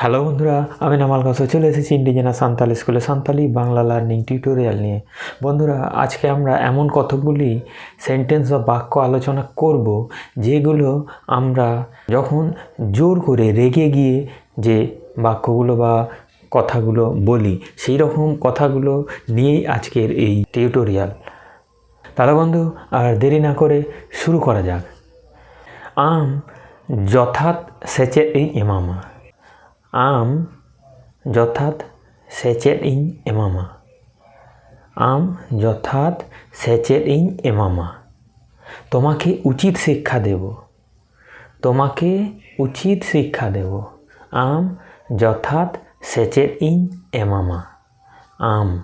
Hello বন্ধুরা, আমি নামাল কাছে চলে এসেছি ইন্ডিজেনাস সান্তালি স্কুলে সান্তালি বাংলা লার্নিং টিউটোরিয়াল নিয়ে। বন্ধুরা, আজকে আমরা এমন কতগুলি সেন্টেন্স বা বাক্য আলোচনা করব যেগুলো আমরা যখন জোর করে রেগে গিয়ে যে বাক্যগুলো বা কথাগুলো বলি, সেই রকম কথাগুলো নিয়েই আজকের এই টিউটোরিয়াল। তাহলে বন্ধু, আর দেরি না করে শুরু করা যাক। আম যথাৎ সেচেদ ইᱧ এমামা। আম যথাৎ সেচেদ ইᱧ এমামা। আম যথাৎ সেচেদ ইᱧ এমামা। তোমাকে উচিত শিক্ষা দেব। তোমাকে উচিত শিক্ষা দেব। আম যথাৎ সেচেদ ইᱧ এমামা। আম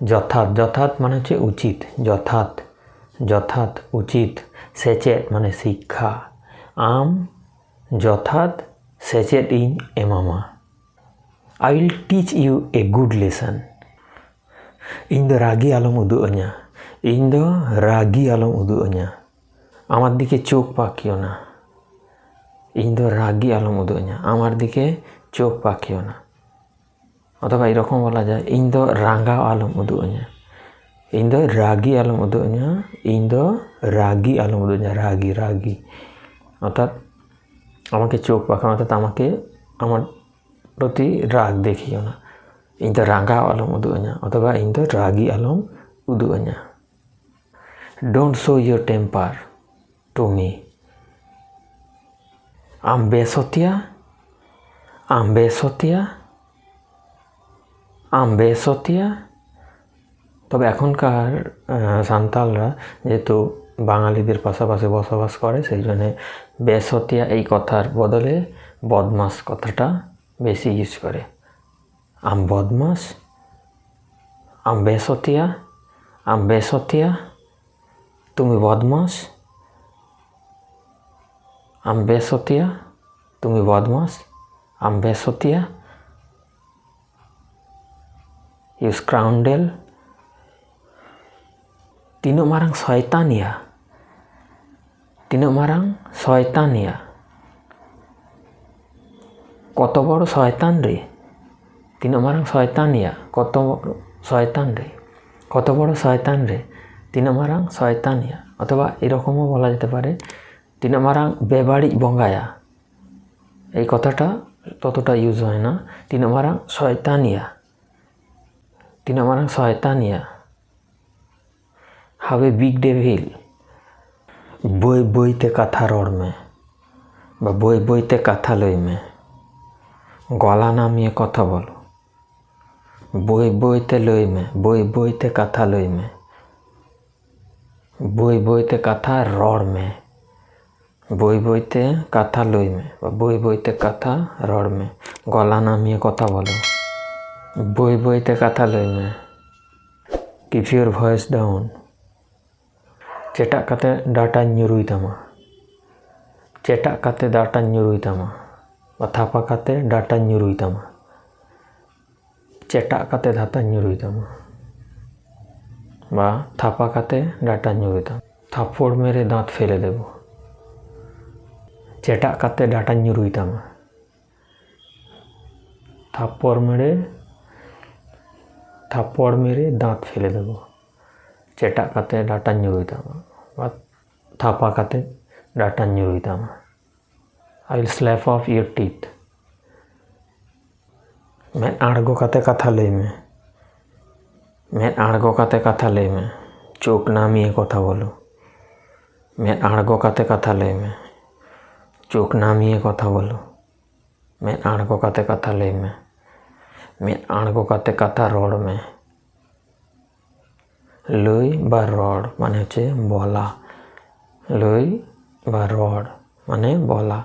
যথাৎ, যথাৎ মানে হচ্ছে উচিত, যথাৎ, যথাৎ উচিত, সেচেদ মানে শিক্ষা। আম যথাৎ সেচেদ ইᱧ এমামা। I will teach you a good lesson. ᱤᱧ ᱫᱚ ᱨᱟᱹᱜᱤ ᱟᱞᱚᱢ ᱩᱫᱩᱜ ᱟᱹᱧᱟ। ᱤᱧ ᱫᱚ ᱨᱟᱹᱜᱤ ᱟᱞᱚᱢ উদুগ আᱹᱧা। আমার দিকে চোখ পাকিও না। ᱤᱧ ᱫᱚ রাগি আলম উদুগ আᱹᱧা। আমার দিকে চোখ পাকিও না। অথবা এরকম বলা যায়, ইñ ᱫᱚ রাঙাও আলম উদুগ আᱹᱧা। ইñ ᱫᱚ রাগি আলম উদুগ আᱹᱧা। ইñ ᱫᱚ রাগি আলম উদুগ আᱹᱧা। রাগি, রাগি অর্থাৎ আমাকে চোখ পাকানো, অর্থাৎ আমাকে আমার প্রতি রাগ দেখিও না। ইñ ᱫᱚ রাঙাও আলম উদুগ আᱹᱧᱟ অথবা ইñ ᱫᱚ রাগি Alam উদুগ আᱹᱧা। Don't show your temper to me. আম বেসতিয়া, আম বেসতিয়া, আম বেসতিয়া। তবে এখনকার সান্তালরা যেহেতু বাঙালিদের পাশাপাশি বসবাস করে, সেই জন্যে বেসতিয়া এই কথার বদলে বদমাস কথাটা বেশি ইউজ করে। আম বদমাস, আম বেসতিয়া, আম বেসতিয়া, তুমি বদমাস। আম বেসতিয়া, তুমি বদমাস। আম বেসতিয়া, ইউ স্কাউন্ডেল। Tino marang শয়তান ya। Tino marang শয়তান ya। কত বড় শয়তান রে। তিনো মারাং শয়তান ইয়া। কত বড় শয়তান রে। কত বড় শয়তান রে। তিনো মারাং শয়তান ইয়া। অথবা এরকমও বলা যেতে পারে, তিনো মারাং বেবাড়িজ বঙ্গায়া। এই কথাটা ততটা ইউজ হয় না। তিনো মারাং শয়তান ইয়া। তিনো মারাং শয়তান ইয়া। have a big devil। বই বইতে কথা রড় মে বা বই বইতে কথা লই মে। গলা নামিয়ে কথা বলো। বই বইতে লই মে, বই বইতে কথা লই মে। বই বইতে কথা রড় মে। বই বইতে কথা লই মে বা বই বইতে কথা রড় মে। গলা নামিয়ে কথা বলো। বই বইতে কথা লই মে। Keep your voice down। cetak kate data nyurui tama। cetak kate data nyurui tama বা থাপা কাতে data nyurui tama। cetak kate data nyurui tama বা থাপা কাতে ডাটা nyurui tama। থাপ্পড় মেরে দাঁত ফেলে দেব। cetak kate data nyurui tama। থাপ্পড় মেরে দাঁত ফেলে দেব। cetak kate data nyurui tama বা থাপা কাতে data nyurui tama। I will slap off your teeth। मैं आड़गो काते कथा लई में। मैं आड़गो काते कथा लई में। चोख नामिए कथा बोलो। मैं आड़गो काते कथा लई में। चोख नामिए कथा बोलो। मैं आड़गो काते कथा लई में। मैं आड़गो काते कथा रड़ में। লই বা রড মানে হচ্ছে বলা। লই বা রড মানে বলা।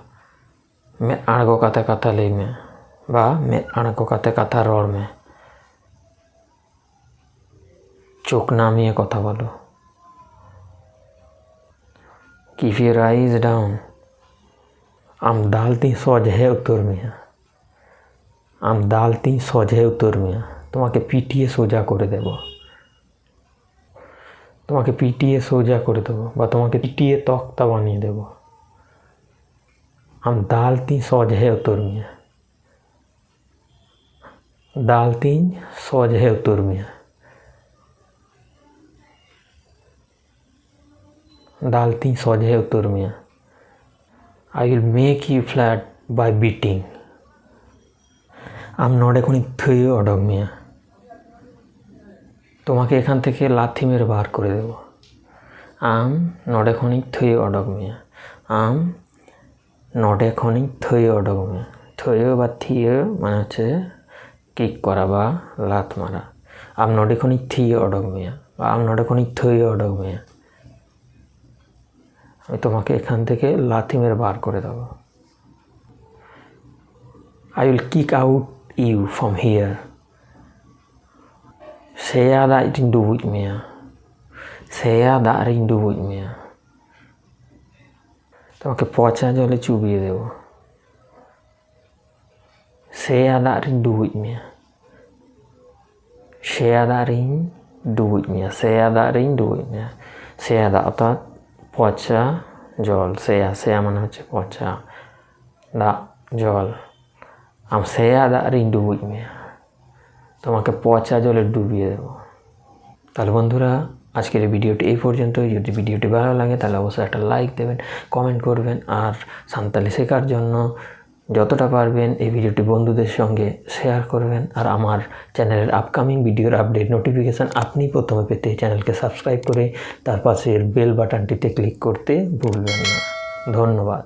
মে আড়গো কাতে কথা লই মে বা মে আড়গো কাতে কথা রড় মে। চোখ নামিয়ে কথা বলো। Keep your eyes down। আম দালতি সজহে উত্তর মিয়া। আম দালতি সজহে উত্তর মিয়া। তোমাকে পিটিয়ে সোজা করে দেব। তোমাকে পিটিয়ে সোজা করে দেবো বা তোমাকে পিটিয়ে তক্তা বানিয়ে দেব। আম দালতি সজহে উত্তর মিয়া। दाल तीन सोझे उतर में दाल तीन सोझे उतर में I will make you flat by beating आम नोडे खुनी थुयो अडक मिया তোমাকে এখান থেকে লাথি মেরে বার করে দেব আম নডে খনিক থুয়ে অডক মিয়া আম নডে খনিক থুয়ে অডক মিয়া থুয়ে বা থিয়ে মানে হচ্ছে কিক করা বা লাত মারা আম নডে খনিক থিয়ে অডক মিয়া বা আম নডে খনিক থুয়ে অডক মিয়া আমি তোমাকে এখান থেকে লাথি মেরে বার করে দেব I will kick out you from here Saya đã rindu with Saya đã rindu with তোমাকে পচা জলে চুবিয়ে দেব Saya đã rindu with Saya đã rindu with Saya đã rindu with Saya đã অর্থাৎ পচা জল Saya মানে হচ্ছে পচা দা জল আম Saya đã rindu with তোমাকে পচা জলে ডুবিয়ে দেব তাহলে বন্ধুরা আজকের এই ভিডিওটি এই পর্যন্তই যদি ভিডিওটি ভালো লাগে তাহলে অবশ্যই একটা লাইক দেবেন কমেন্ট করবেন আর সাঁওতালি শেখার জন্য যতটা পারবেন এই ভিডিওটি বন্ধুদের সঙ্গে শেয়ার করবেন আর আমার চ্যানেলের আপকামিং ভিডিওর আপডেট নোটিফিকেশন আপনি প্রথমে পেতে চ্যানেলকে সাবস্ক্রাইব করে তার পাশের বেল বাটনটিতে ক্লিক করতে ভুলবেন না ধন্যবাদ